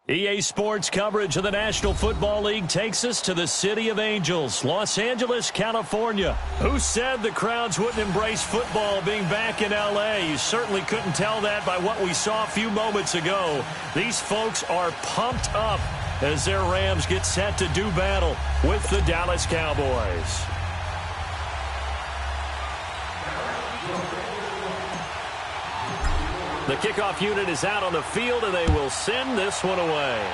EA Sports coverage of the National Football League takes us to the City of Angels, Los Angeles, California. Who said the crowds wouldn't embrace football being back in L.A.? You certainly couldn't tell that by what we saw a few moments ago. These folks are pumped up as their Rams get set to do battle with the Dallas Cowboys. The kickoff unit is out on the field, and they will send this one away.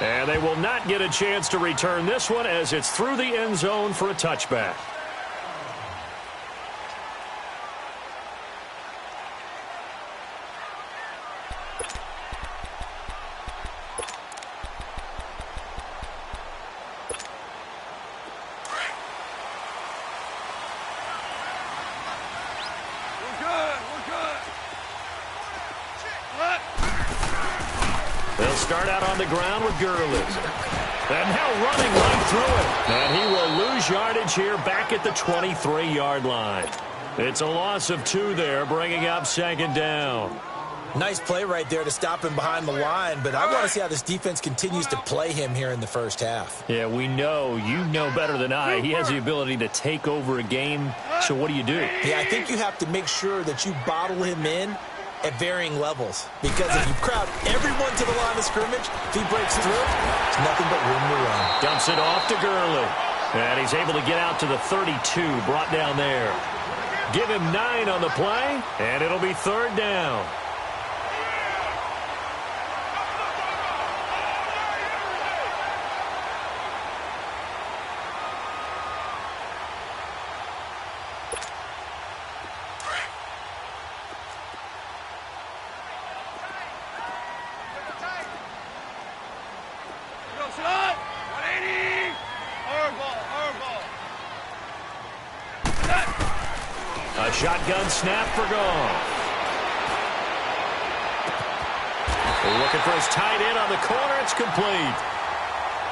And they will not get a chance to return this one as it's through the end zone for a touchback. Start out on the ground with Gurley. And now running right through it. And he will lose yardage here back at the 23-yard line. It's a loss of 2 there, bringing up second down. Nice play right there to stop him behind the line, but I want to see how this defense continues to play him here in the first half. Yeah, we know. You know better than I. He has the ability to take over a game, so what do? Yeah, I think you have to make sure that you bottle him in at varying levels, because if you crowd everyone to the line of scrimmage, if he breaks through, there's nothing but room to run. Dumps it off to Gurley, and he's able to get out to the 32, brought down there. Give him 9 on the play, and it'll be third down. A shotgun snap for Goff. They're looking for his tight end on the corner. It's complete.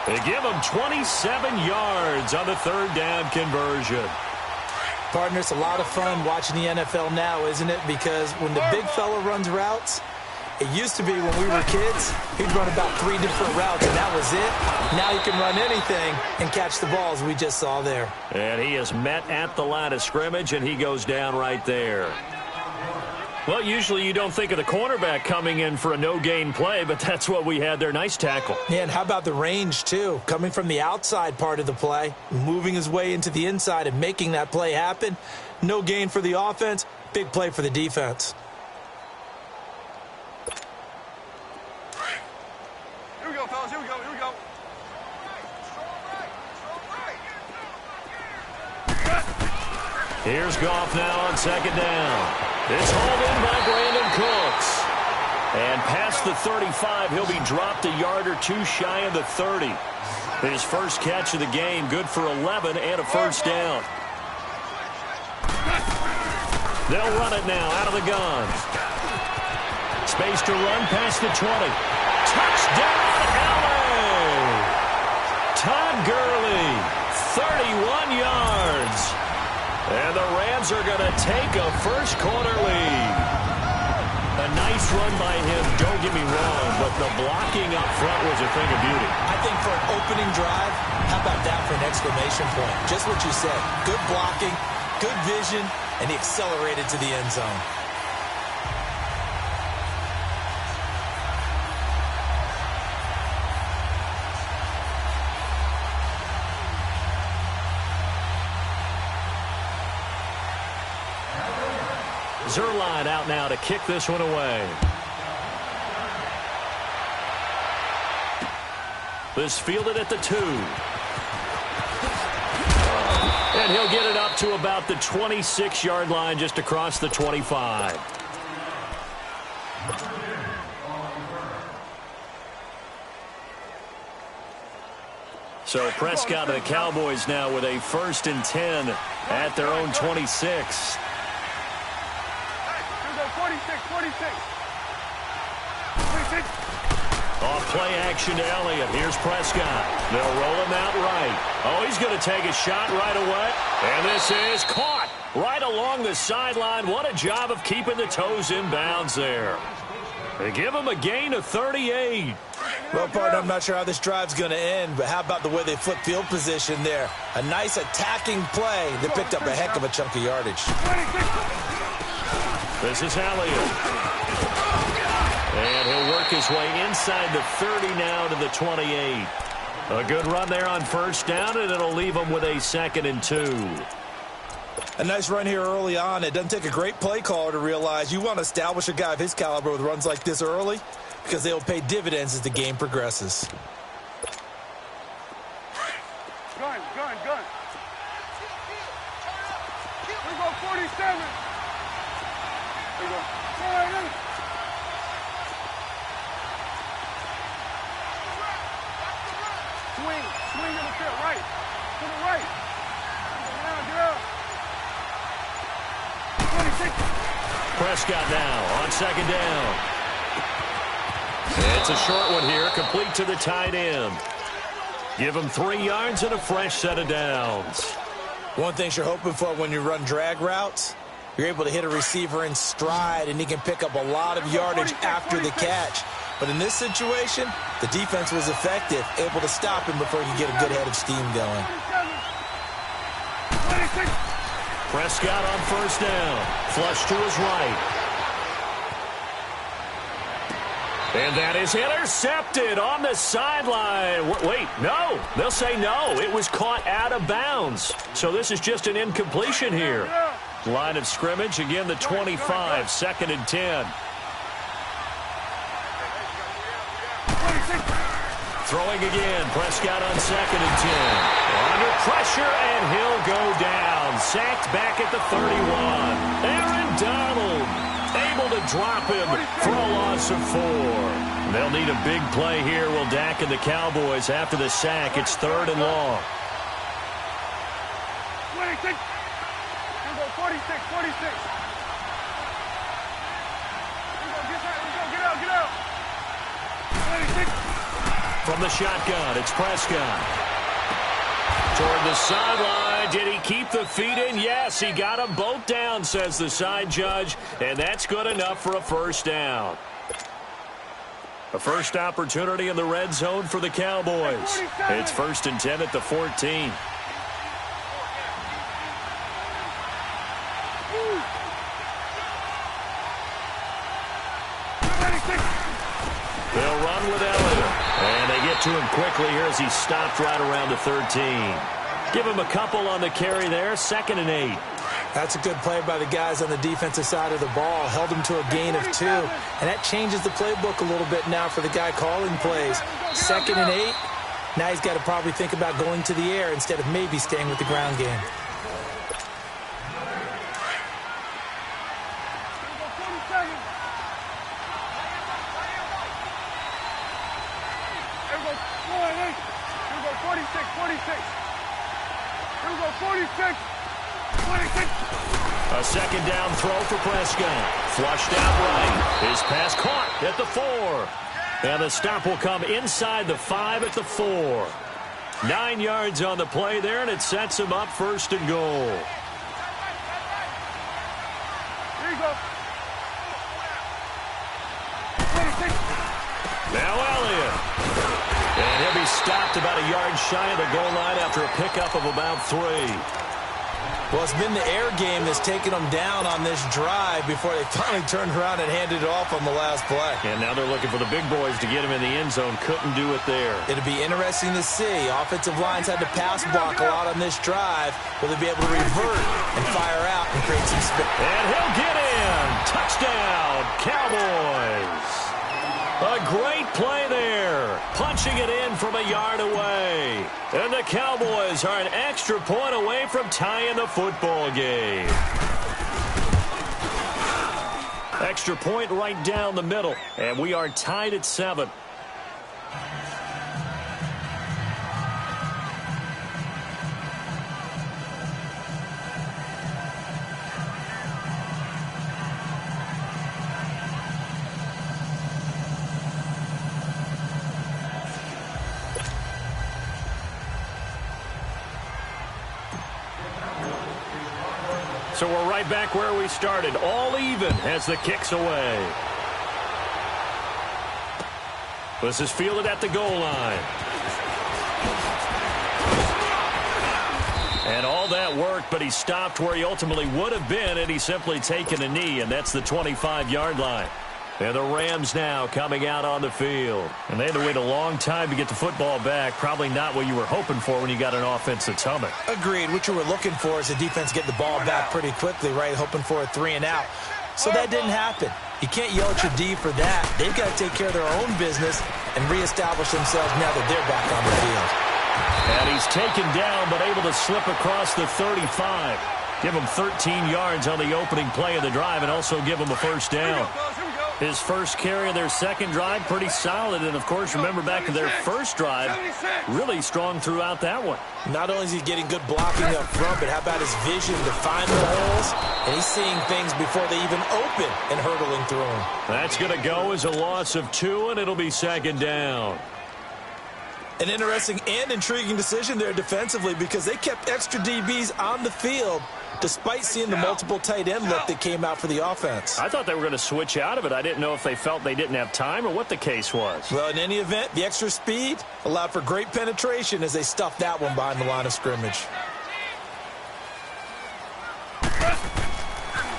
They give him 27 yards on the third down conversion. Partner, it's a lot of fun watching the NFL now, isn't it? Because when the big fella runs routes, it used to be when we were kids, he'd run about 3 different routes, and that was it. Now he can run anything and catch the balls we just saw there. And he is met at the line of scrimmage, and he goes down right there. Well, usually you don't think of the cornerback coming in for a no-gain play, but that's what we had there. Nice tackle. Yeah, and how about the range, too? Coming from the outside part of the play, moving his way into the inside and making that play happen. No gain for the offense, big play for the defense. Here we go. Here's Goff now on second down. It's hauled in by Brandon Cooks. And past the 35, he'll be dropped a yard or 2 shy of the 30. His first catch of the game, good for 11 and a first down. They'll run it now out of the gun. Space to run past the 20. Touchdown, LA! Todd Gurley, 31 yards. And the Rams are going to take a first-quarter lead. A nice run by him, don't get me wrong, but the blocking up front was a thing of beauty. I think for an opening drive, how about that for an exclamation point? Just what you said. Good blocking, good vision, and he accelerated to the end zone. Zuerlein out now to kick this one away. This fielded at the 2. And he'll get it up to about the 26-yard line, just across the 25. So Prescott and the Cowboys now with a 1st and 10 at their own 26. 46. Off play action to Elliott. Here's Prescott. They'll roll him out right. Oh, he's going to take a shot right away. And this is caught right along the sideline. What a job of keeping the toes in bounds there. They give him a gain of 38. Well, partner, I'm not sure how this drive's going to end, but how about the way they flip field position there? A nice attacking play that picked up a heck of a chunk of yardage. This is Elliott. And he'll work his way inside the 30 now to the 28. A good run there on first down, and it'll leave him with a 2nd and 2. A nice run here early on. It doesn't take a great play caller to realize you want to establish a guy of his caliber with runs like this early because they'll pay dividends as the game progresses. Gun. Here we go, 47. Here we go. Swing in the field, right. To the right. Get out. 26. Prescott now on 2nd down. It's a short one here, complete to the tight end. Give him 3 yards and a fresh set of downs. One thing you're hoping for when you run drag routes, you're able to hit a receiver in stride, and he can pick up a lot of yardage after the catch. But in this situation, the defense was effective, able to stop him before he could get a good head of steam going. 26. Prescott on first down. Flush to his right. And that is intercepted on the sideline. Wait, no. They'll say no. It was caught out of bounds. So this is just an incompletion here. Line of scrimmage, again, the 25, 2nd and 10. Throwing again, Prescott on 2nd and 10. Under pressure, and he'll go down. Sacked back at the 31. Aaron Donald able to drop him for a loss of 4. They'll need a big play here. Will Dak and the Cowboys after the sack. It's 3rd and long. 26. Here we go, 46. Get out. 26. From the shotgun, it's Prescott. Toward the sideline. Did he keep the feet in? Yes, he got them both down, says the side judge, and that's good enough for a first down. A first opportunity in the red zone for the Cowboys. It's 1st and 10 at the 14. They'll run with Elliott. And they get to him quickly here as he stopped right around the 13. Give him a couple on the carry there. 2nd and 8. That's a good play by the guys on the defensive side of the ball. Held him to a gain of 2. And that changes the playbook a little bit now for the guy calling plays. 2nd and 8. Now he's got to probably think about going to the air instead of maybe staying with the ground game. A 2nd down throw for Prescott. Flushed out right. His pass caught at the 4. And the stop will come inside the 5 at the 4. 9 yards on the play there, and it sets him up 1st and goal. Here you go. 26. Now Elliott. And he'll be stopped about a yard shy of the goal line after a pickup of about 3. Well, it's been the air game that's taken them down on this drive before they finally turned around and handed it off on the last play. And now they're looking for the big boys to get him in the end zone. Couldn't do it there. It'll be interesting to see. Offensive lines had to pass block a lot on this drive. Will they be able to revert and fire out and create some space? And he'll get in. Touchdown, Cowboys. A great play there. Punching it in from a yard away. And the Cowboys are an extra point away from tying the football game. Extra point right down the middle. And we are tied at 7. So we're right back where we started, all even as the kick's away. This is fielded at the goal line. And all that worked, but he stopped where he ultimately would have been had he simply taken a knee, and that's the 25-yard line. And the Rams now coming out on the field. And they had to wait a long time to get the football back. Probably not what you were hoping for when you got an offense that's humming. Agreed. What you were looking for is the defense get the ball back pretty quickly, right? Hoping for a 3-and-out. So that didn't happen. You can't yell at your D for that. They've got to take care of their own business and reestablish themselves now that they're back on the field. And he's taken down but able to slip across the 35. Give him 13 yards on the opening play of the drive and also give him a first down. His first carry of their second drive, pretty solid. And, of course, remember back to their first drive, really strong throughout that one. Not only is he getting good blocking up front, but how about his vision to find the holes? And he's seeing things before they even open and hurdling through them. That's going to go as a loss of 2, and it'll be second down. An interesting and intriguing decision there defensively because they kept extra DBs on the field despite seeing the multiple tight end look that came out for the offense. I thought they were going to switch out of it. I didn't know if they felt they didn't have time or what the case was. Well, in any event, the extra speed allowed for great penetration as they stuffed that one behind the line of scrimmage.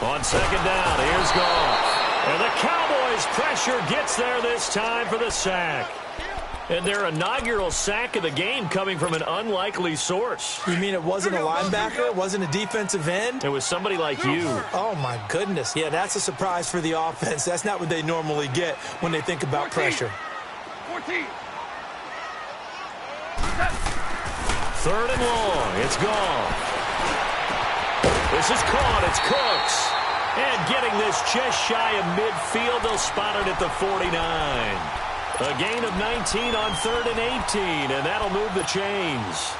On second down, here's Goff. And the Cowboys' pressure gets there this time for the sack. And their inaugural sack of the game coming from an unlikely source. You mean it wasn't a linebacker? It wasn't a defensive end? It was somebody like you. Oh, my goodness. Yeah, that's a surprise for the offense. That's not what they normally get when they think about pressure. 14. Third and long. It's gone. This is caught. It's Cooks. And getting this just shy of midfield, they'll spot it at the 49. A gain of 19 on 3rd and 18, and that'll move the chains.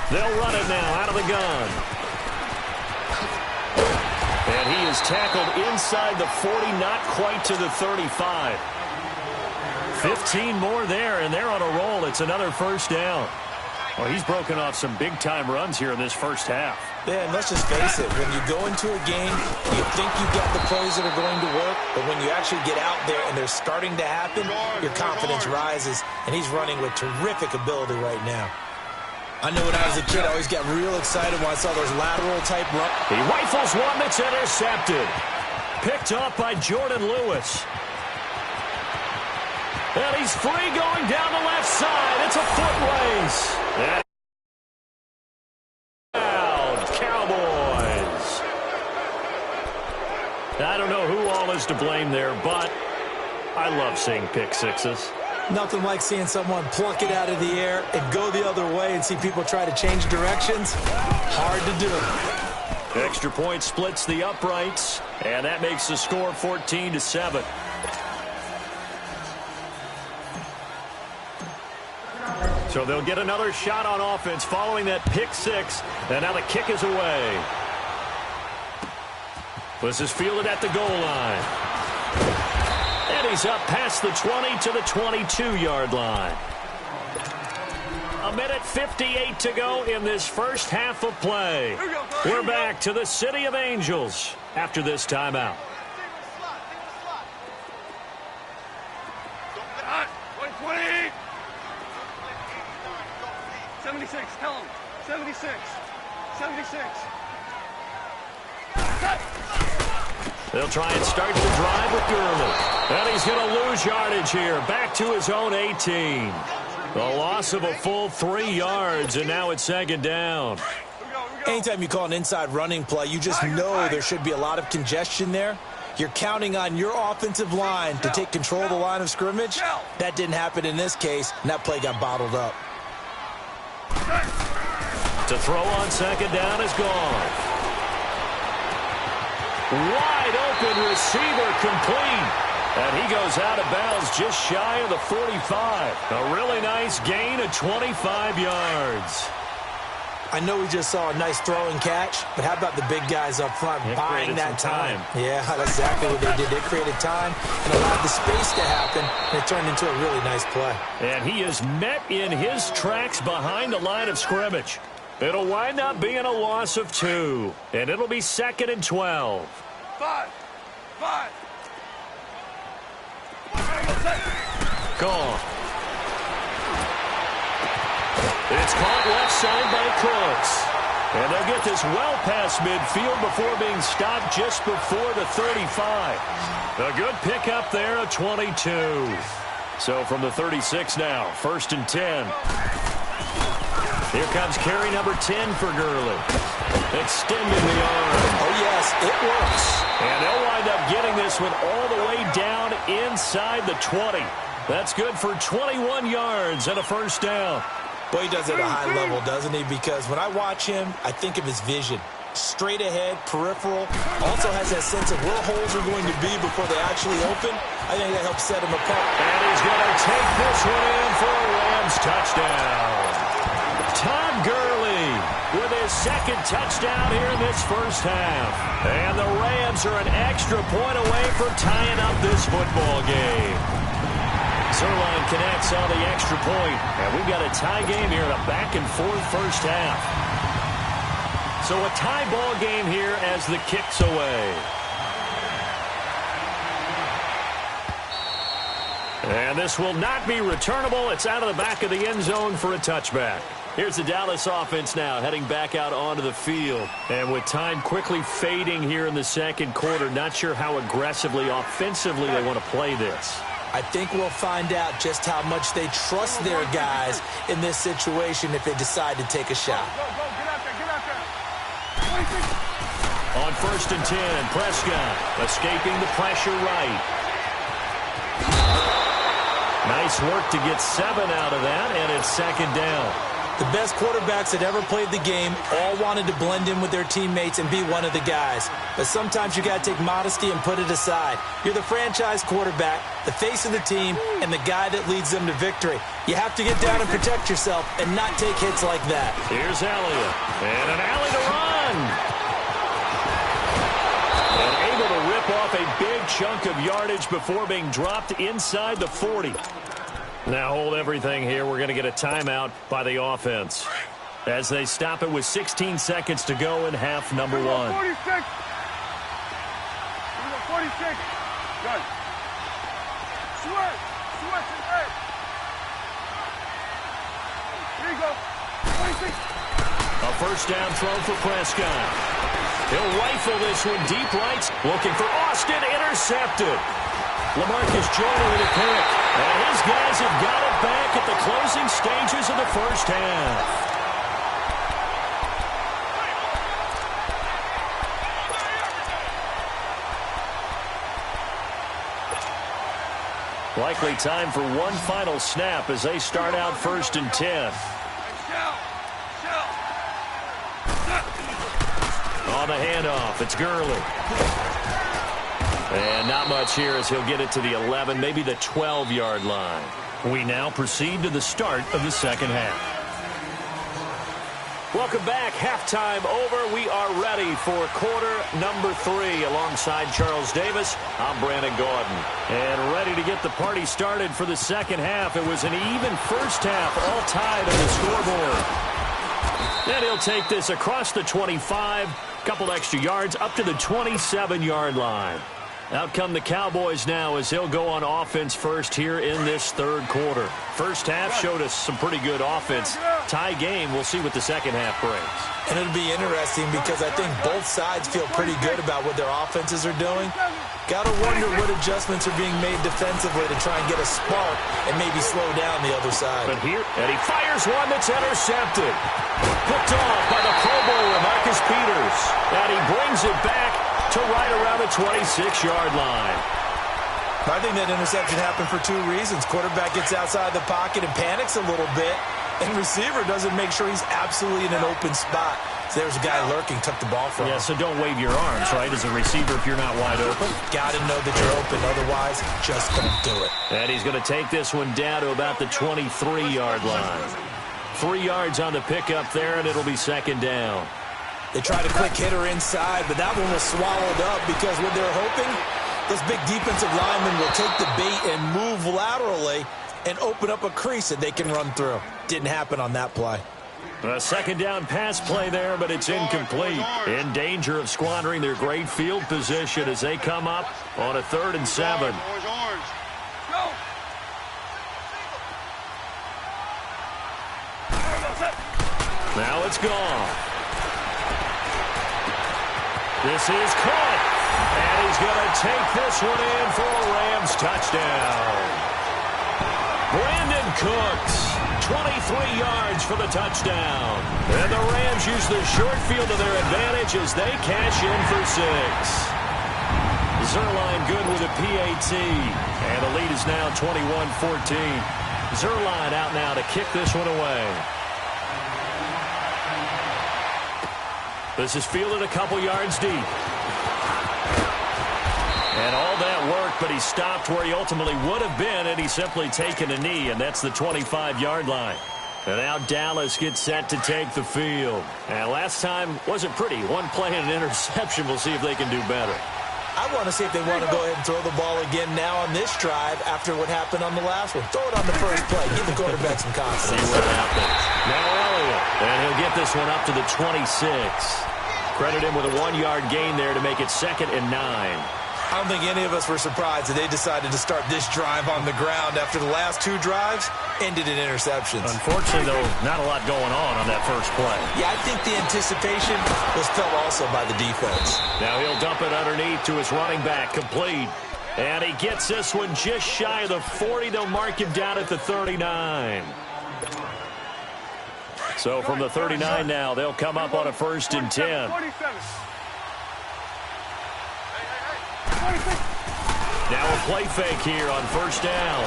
They'll run it now out of the gun. And he is tackled inside the 40, not quite to the 35. 15 more there, and they're on a roll. It's another first down. Well, he's broken off some big-time runs here in this first half. Yeah, and let's just face it. When you go into a game, you think you've got the plays that are going to work, but when you actually get out there and they're starting to happen, your confidence rises, and he's running with terrific ability right now. I know when I was a kid, I always got real excited when I saw those lateral-type runs. He rifles one that's intercepted. Picked up by Jordan Lewis. And he's free going down the left side. It's a foot race. Out, Cowboys. I don't know who all is to blame there, but I love seeing pick sixes. Nothing like seeing someone pluck it out of the air and go the other way and see people try to change directions. Hard to do. Extra point splits the uprights, and that makes the score 14-7. So they'll get another shot on offense following that pick six. And now the kick is away. This is fielded at the goal line. And he's up past the 20 to the 22-yard line. 1:58 to go in this first half of play. We're back to the City of Angels after this timeout. 76, tell him. 76. 76. They'll try and start the drive with Gurley. And he's going to lose yardage here. Back to his own 18. The loss of a full 3 yards, and now it's second down. Anytime you call an inside running play, you just know there should be a lot of congestion there. You're counting on your offensive line to take control of the line of scrimmage. That didn't happen in this case, and that play got bottled up. To throw on second down is gone. Wide open receiver complete. And he goes out of bounds just shy of the 45. A really nice gain of 25 yards. I know we just saw a nice throw and catch, but how about the big guys up front buying that time? Yeah, that's exactly what they did. They created time and allowed the space to happen, and it turned into a really nice play. And he is met in his tracks behind the line of scrimmage. It'll wind up being a loss of 2, and it'll be 2nd and 12. 5. Gone. It's caught left side by Cooks. And they'll get this well past midfield before being stopped just before the 35. A good pickup there at 22. So from the 36 now, 1st and 10. Here comes carry number 10 for Gurley. Extending the arm. Oh, yes, it works. And they'll wind up getting this one all the way down inside the 20. That's good for 21 yards and a 1st down. Boy, he does it at a high level, doesn't he? Because when I watch him, I think of his vision. Straight ahead, peripheral. Also has that sense of where holes are going to be before they actually open. I think that helps set him apart. And he's going to take this one in for a Rams touchdown. Todd Gurley with his 2nd touchdown here in this 1st half. And the Rams are an extra point away from tying up this football game. Zerline connects on the extra point, and we've got a tie game here in a back-and-forth 1st half. So a tie ball game here as the kick's away. And this will not be returnable. It's out of the back of the end zone for a touchback. Here's the Dallas offense now heading back out onto the field. And with time quickly fading here in the 2nd quarter, not sure how aggressively, offensively they want to play this. I think we'll find out just how much they trust their guys in this situation if they decide to take a shot. Go, get out there. 26. On 1st and 10, Prescott escaping the pressure right. Nice work to get 7 out of that, and it's 2nd down. The best quarterbacks that ever played the game all wanted to blend in with their teammates and be one of the guys. But sometimes you got to take modesty and put it aside. You're the franchise quarterback, the face of the team, and the guy that leads them to victory. You have to get down and protect yourself and not take hits like that. Here's Elliott, and an alley to run. And able to rip off a big chunk of yardage before being dropped inside the 40. Now hold everything here. We're going to get a timeout by the offense as they stop it with 16 seconds to go in half number 1. 46. 46. Good. Switch. Hey. Here you go. 26. A 1st down throw for Prescott. He'll rifle this one deep right. Looking for Austin. Intercepted. LaMarcus Jordan with a pick. And his guys have got it back at the closing stages of the 1st half. Likely time for one final snap as they start out 1st and 10. On the handoff, it's Gurley. And not much here as he'll get it to the 11, maybe the 12-yard line. We now proceed to the start of the 2nd half. Welcome back. Halftime over. We are ready for quarter number 3. Alongside Charles Davis, I'm Brandon Gaudin. And ready to get the party started for the 2nd half. It was an even 1st half, all tied on the scoreboard. And he'll take this across the 25, couple extra yards, up to the 27-yard line. Out come the Cowboys now as they'll go on offense first here in this 3rd quarter. 1st half showed us some pretty good offense. Tie game, we'll see what the 2nd half brings. And it'll be interesting because I think both sides feel pretty good about what their offenses are doing. Got to wonder what adjustments are being made defensively to try and get a spark and maybe slow down the other side. But here, and he fires one that's intercepted. Picked off by the Pro Bowler, Marcus Peters. And he brings it back to right around the 26-yard line. I think that interception happened for 2 reasons. Quarterback gets outside the pocket and panics a little bit, and receiver doesn't make sure he's absolutely in an open spot. So there's a guy lurking, took the ball from him. Yeah, so don't wave your arms, right, as a receiver if you're not wide open. Got to know that you're open, otherwise just don't do it. And he's going to take this one down to about the 23-yard line. 3 yards on the pickup there, and it'll be 2nd down. They tried a quick hitter inside, but that one was swallowed up because what they're hoping, those big defensive linemen will take the bait and move laterally and open up a crease that they can run through. Didn't happen on that play. A second down pass play there, but it's incomplete. In danger of squandering their great field position as they come up on a 3rd and 7. Now it's gone. This is caught. And he's going to take this one in for a Rams touchdown. Brandon Cooks, 23 yards for the touchdown. And the Rams use the short field to their advantage as they cash in for 6. Zerline good with a PAT. And the lead is now 21-14. Zerline out now to kick this one away. This is fielded a couple yards deep. And all that work, but he stopped where he ultimately would have been had he simply taken a knee, and that's the 25-yard line. And now Dallas gets set to take the field. And last time wasn't pretty. One play and an interception. We'll see if they can do better. I want to see if they want to go ahead and throw the ball again now on this drive after what happened on the last one. Throw it on the first play. Give the quarterback some confidence. See what happens. Now Elliott. And he'll get this one up to the 26. Credit him with a 1-yard gain there to make it 2nd and 9. I don't think any of us were surprised that they decided to start this drive on the ground after the last 2 drives ended in interceptions. Unfortunately, though, not a lot going on that first play. Yeah, I think the anticipation was felt also by the defense. Now he'll dump it underneath to his running back, complete. And he gets this one just shy of the 40. They'll mark him down at the 39. So from the 39 now, they'll come up on a 1st and 10. Now a play fake here on 1st down.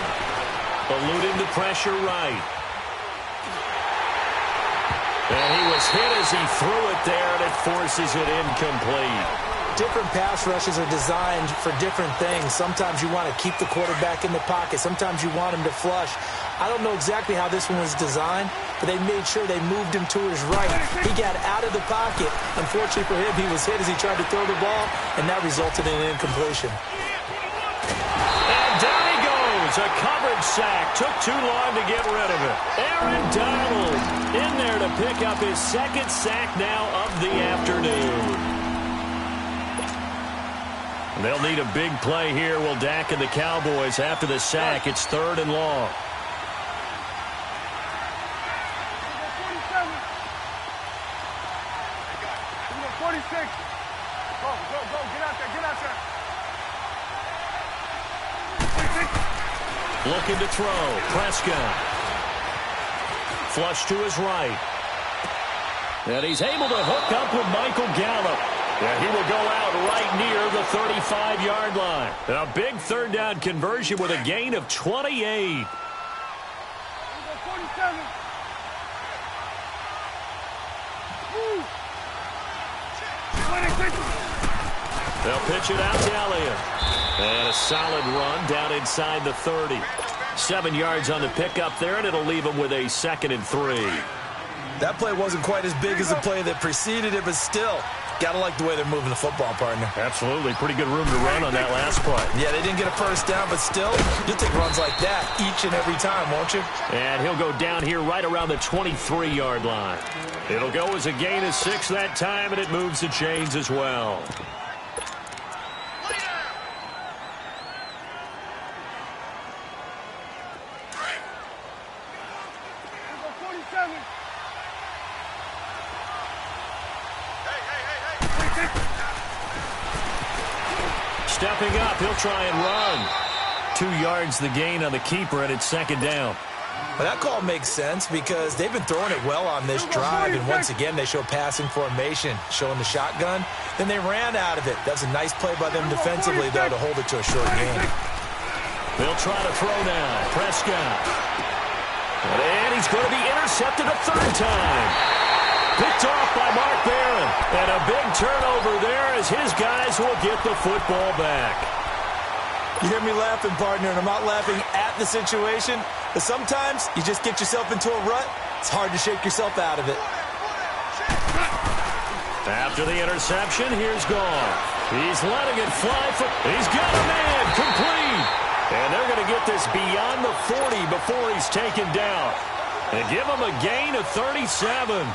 Eluding the pressure right. And he was hit as he threw it there, and it forces it incomplete. Different pass rushes are designed for different things. Sometimes you want to keep the quarterback in the pocket. Sometimes you want him to flush. I don't know exactly how this one was designed, but they made sure they moved him to his right. He got out of the pocket. Unfortunately for him, he was hit as he tried to throw the ball, and that resulted in an incompletion. And down he goes. A coverage sack. Took too long to get rid of it. Aaron Donald in there to pick up his 2nd sack now of the afternoon. They'll need a big play here. Will Dak and the Cowboys after the sack. It's 3rd and long. Looking to throw. Prescott. Flush to his right. And he's able to hook up with Michael Gallup. And he will go out right near the 35-yard line. A big 3rd down conversion with a gain of 28. They'll pitch it out to Elliott. And a solid run down inside the 30. 7 yards on the pickup there, and it'll leave him with a 2nd and 3. That play wasn't quite as big as the play that preceded it, but still, got to like the way they're moving the football, partner. Absolutely. Pretty good room to run on that last play. Yeah, they didn't get a 1st down, but still, you'll take runs like that each and every time, won't you? And he'll go down here right around the 23-yard line. It'll go as a gain of 6 that time, and it moves the chains as well. Stepping up, he'll try and run. 2 yards the gain on the keeper, and it's 2nd down. Well, that call makes sense because they've been throwing it well on this drive, and once again they show passing formation, showing the shotgun. Then they ran out of it. That's a nice play by them defensively, though, to hold it to a short game. They'll try to throw now. Prescott. And he's going to be intercepted a 3rd time. Picked off by Mark Barron. And a big turnover there as his guys will get the football back. You hear me laughing, partner, and I'm not laughing at the situation, but sometimes you just get yourself into a rut. It's hard to shake yourself out of it. After the interception, here's Goff. He's letting it fly. He's got a man complete. And they're going to get this beyond the 40 before he's taken down. And give them a gain of 37.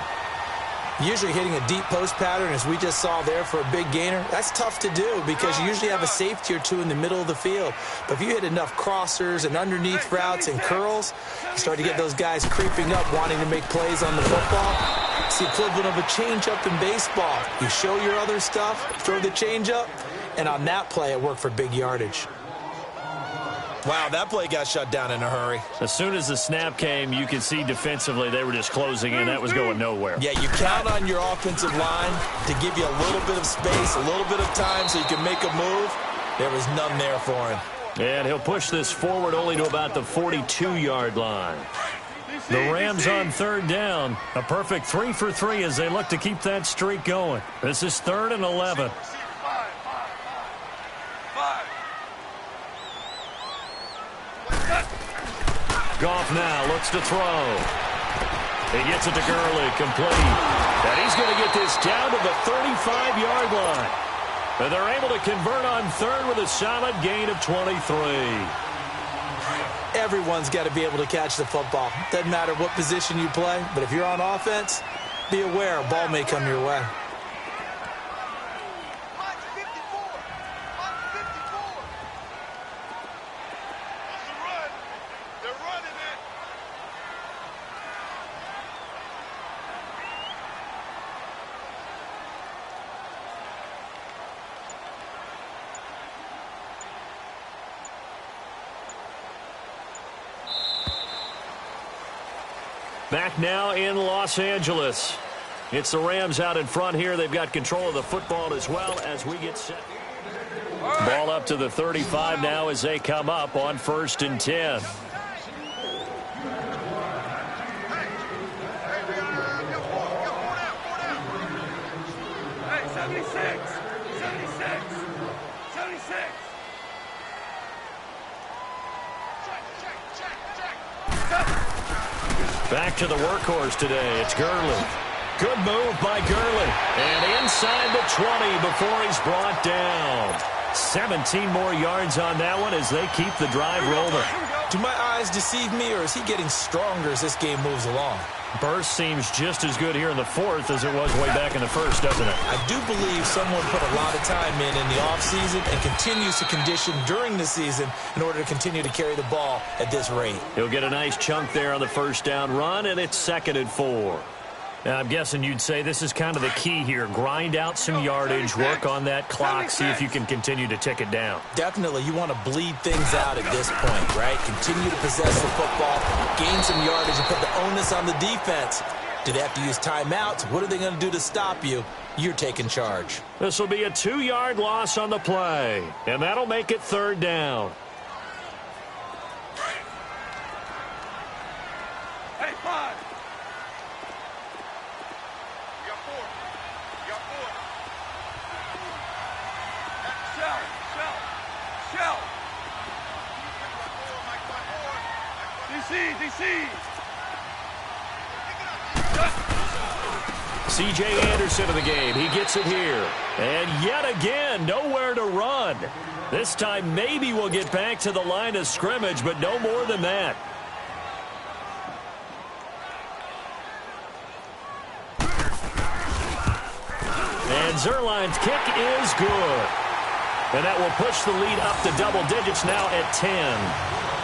Usually hitting a deep post pattern, as we just saw there, for a big gainer, that's tough to do because you usually have a safety or two in the middle of the field. But if you hit enough crossers and underneath routes and curls, you start to get those guys creeping up, wanting to make plays on the football. It's the equivalent of a changeup in baseball. You show your other stuff, throw the changeup, and on that play, it worked for big yardage. Wow, that play got shut down in a hurry. As soon as the snap came, you could see defensively they were just closing in. That was going nowhere. Yeah, you count on your offensive line to give you a little bit of space, a little bit of time so you can make a move. There was none there for him. And he'll push this forward only to about the 42-yard line. The Rams on third down. A perfect 3 for 3 as they look to keep that streak going. This is 3rd and 11. Goff now looks to throw. He gets it to Gurley, complete. And he's going to get this down to the 35-yard line. And they're able to convert on third with a solid gain of 23. Everyone's got to be able to catch the football. Doesn't matter what position you play, but if you're on offense, be aware a ball may come your way. Back now in Los Angeles. It's the Rams out in front here. They've got control of the football as well as we get set. Ball up to the 35 now as they come up on 1st and 10. Hey, 76. Back to the workhorse today. It's Gurley. Good move by Gurley. And inside the 20 before he's brought down. 17 more yards on that one as they keep the drive rolling. Do my eyes deceive me, or is he getting stronger as this game moves along? Burst seems just as good here in the 4th as it was way back in the 1st, doesn't it? I do believe someone put a lot of time in the offseason and continues to condition during the season in order to continue to carry the ball at this rate. He'll get a nice chunk there on the 1st down run, and it's 2nd and 4. Now, I'm guessing you'd say this is kind of the key here. Grind out some yardage, work on that clock, see if you can continue to tick it down. Definitely, you want to bleed things out at this point, right? Continue to possess the football, gain some yardage, and put the onus on the defense. Do they have to use timeouts? What are they going to do to stop you? You're taking charge. This will be a 2-yard loss on the play, and that'll make it 3rd down. Hey, 5. DC. C.J. Anderson of the game. He gets it here. And yet again, nowhere to run. This time maybe we'll get back to the line of scrimmage, but no more than that. And Zerline's kick is good. And that will push the lead up to double digits now at 10.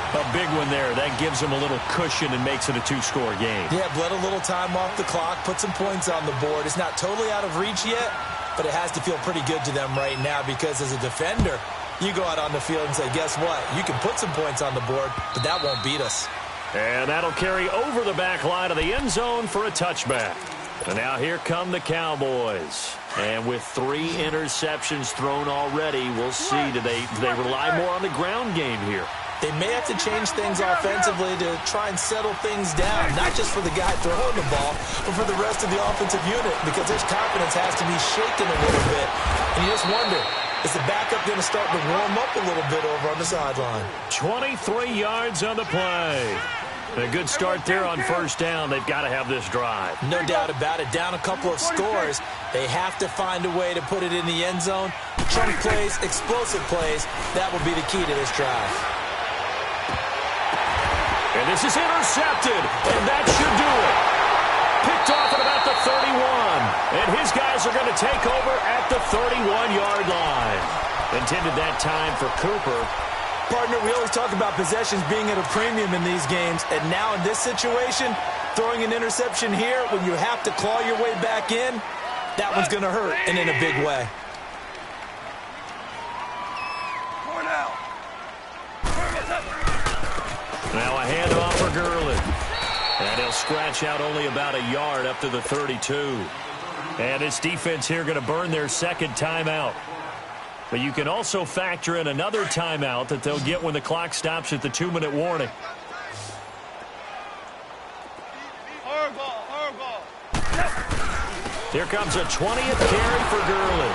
A big one there. That gives them a little cushion and makes it a 2-score game. Yeah, bled a little time off the clock, put some points on the board. It's not totally out of reach yet, but it has to feel pretty good to them right now because as a defender, you go out on the field and say, guess what? You can put some points on the board, but that won't beat us. And that'll carry over the back line of the end zone for a touchback. And now here come the Cowboys. And with 3 interceptions thrown already, we'll see. Do they rely more on the ground game here? They may have to change things offensively to try and settle things down, not just for the guy throwing the ball, but for the rest of the offensive unit, because his confidence has to be shaken a little bit. And you just wonder, is the backup going to start to warm up a little bit over on the sideline? 23 yards on the play. A good start there on 1st down. They've got to have this drive. No doubt about it. Down a couple of scores. They have to find a way to put it in the end zone. Chunk plays, explosive plays. That will be the key to this drive. And this is intercepted, and that should do it. Picked off at about the 31. And his guys are going to take over at the 31-yard line. Intended that time for Cooper. Partner, we always talk about possessions being at a premium in these games. And now in this situation, throwing an interception here when you have to claw your way back in, that one's going to hurt, and in a big way. Now a handoff for Gurley. And he'll scratch out only about a yard up to the 32. And this defense here going to burn their second timeout. But you can also factor in another timeout that they'll get when the clock stops at the 2-minute warning. Here comes a 20th carry for Gurley.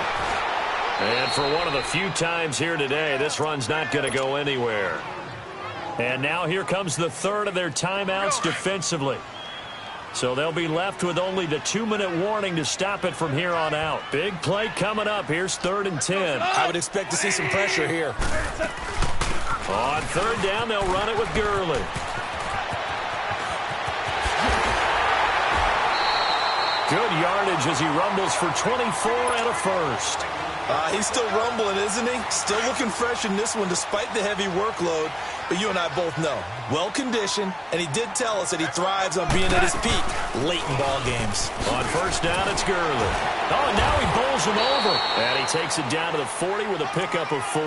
And for one of the few times here today, this run's not going to go anywhere. And now here comes the third of their timeouts defensively. So they'll be left with only the 2-minute warning to stop it from here on out. Big play coming up. Here's 3rd and 10. I would expect to see some pressure here. On 3rd down, they'll run it with Gurley. Good yardage as he rumbles for 24 and a first. He's still rumbling, isn't he? Still looking fresh in this one despite the heavy workload. But you and I both know, well-conditioned, and he did tell us that he thrives on being at his peak late in ball games. On 1st down, it's Gurley. Oh, and now he bowls him over. And he takes it down to the 40 with a pickup of 4.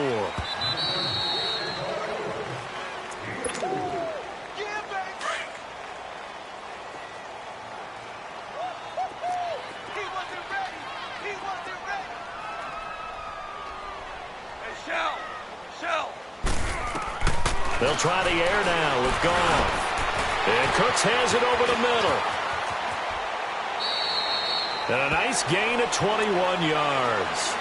They'll try the air now with Goff. And Cooks has it over the middle. And a nice gain of 21 yards.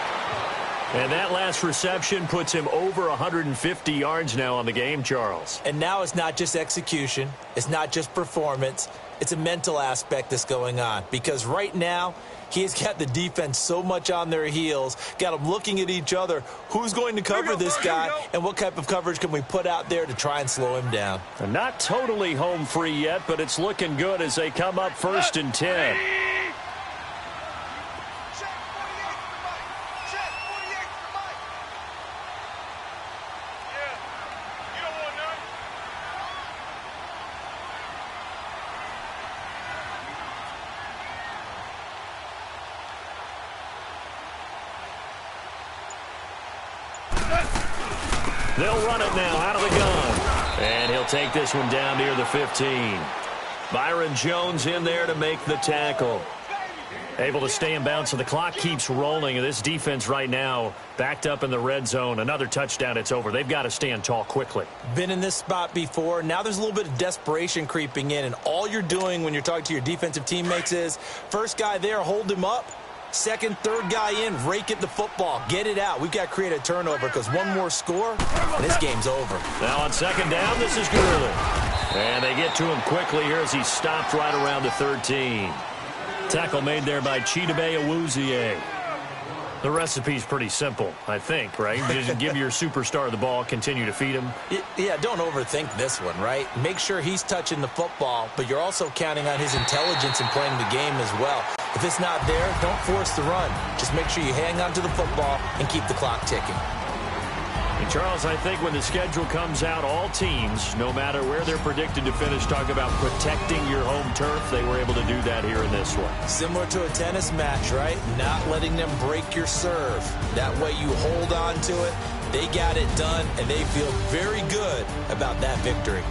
And that last reception puts him over 150 yards now on the game, Charles. And now it's not just execution. It's not just performance. It's a mental aspect that's going on. Because right now, he's got the defense so much on their heels, got them looking at each other. Who's going to cover this guy, and what type of coverage can we put out there to try and slow him down? They're not totally home free yet, but it's looking good as they come up 1st and 10. They'll run it now out of the gun. And he'll take this one down near the 15. Byron Jones in there to make the tackle. Able to stay in bounds, so the clock keeps rolling. And this defense right now backed up in the red zone. Another touchdown, it's over. They've got to stand tall quickly. Been in this spot before. Now there's a little bit of desperation creeping in. And all you're doing when you're talking to your defensive teammates is, first guy there, hold him up. Second, third guy in, rake at the football. Get it out. We've got to create a turnover because one more score, and this game's over. Now on 2nd down, this is Gurley. And they get to him quickly here as he stopped right around the 13. Tackle made there by Chidobe Awuzie. The recipe's pretty simple, I think, right? Just give your superstar the ball, continue to feed him. Yeah, don't overthink this one, right? Make sure he's touching the football, but you're also counting on his intelligence in playing the game as well. If it's not there, don't force the run. Just make sure you hang on to the football and keep the clock ticking. And Charles, I think when the schedule comes out, all teams, no matter where they're predicted to finish, talk about protecting your home turf. They were able to do that here in this one. Similar to a tennis match, right? Not letting them break your serve. That way you hold on to it. They got it done, and they feel very good about that victory.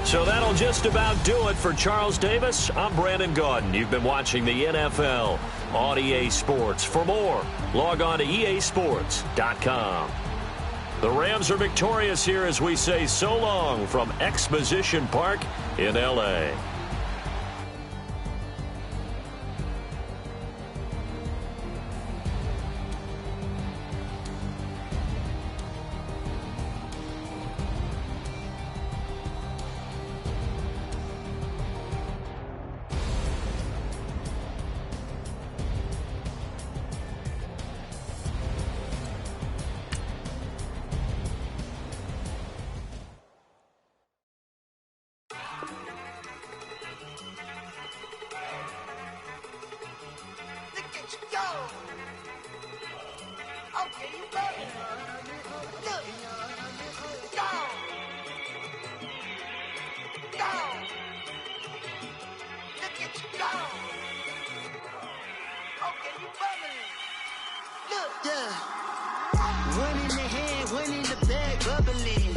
So that'll just about do it for Charles Davis. I'm Brandon Gaudin. You've been watching the NFL on EA Sports. For more, log on to easports.com. The Rams are victorious here as we say so long from Exposition Park in L.A. Okay, you got it. Look. Down. Down. Look at you down. Okay, you bubbling. Look. Yeah. One in the hand, one in the bag, bubbling.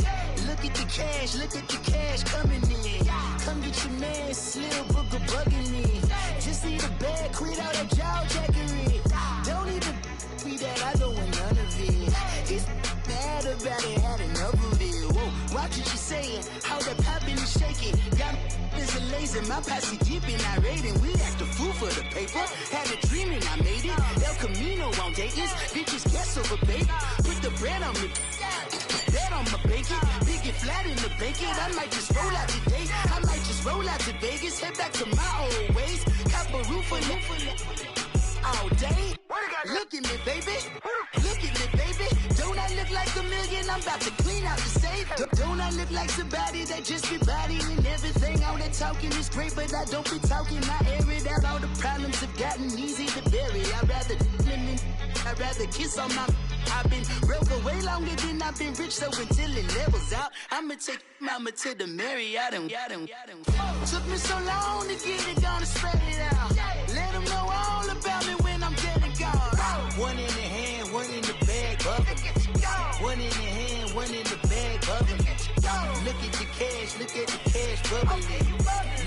Look at the cash coming in. Come get your man, Slim Booger bugging me. Just need a bag, quit all that jaw jackery. Don't even me that I don't want none of it. He's mad about it, had enough of it. Whoa, watch what you saying, how that poppin' and shaking. Got is a lazy, my posse deep and I raiding. We act a fool for the paper. Had a dream and I made it. El Camino on Dayton's, bitches guess over bait. Put the bread on me, that on my bacon. Big it flat in the bacon. I might just roll out today. I might just roll out to Vegas. Head back to my old ways. Cop a roof for all day. Look at me, baby. Look at me, baby. Don't I look like a million? I'm about to clean out the safe. Don't I look like somebody that just be bodying everything? All that talking is great, but I don't be talking. I air it out. All the problems have gotten easy to bury. I'd rather kiss on my. I've been broke way longer than I've been rich, so until it levels out, I'ma take mama to the Marriott and took me so long to get it, gonna spread it out. Let them know all about me when I'm dead and gone. One in the hand, one in the bag, bubbling. One in the hand, one in the bag, bubbling. Look at the cash bubbling.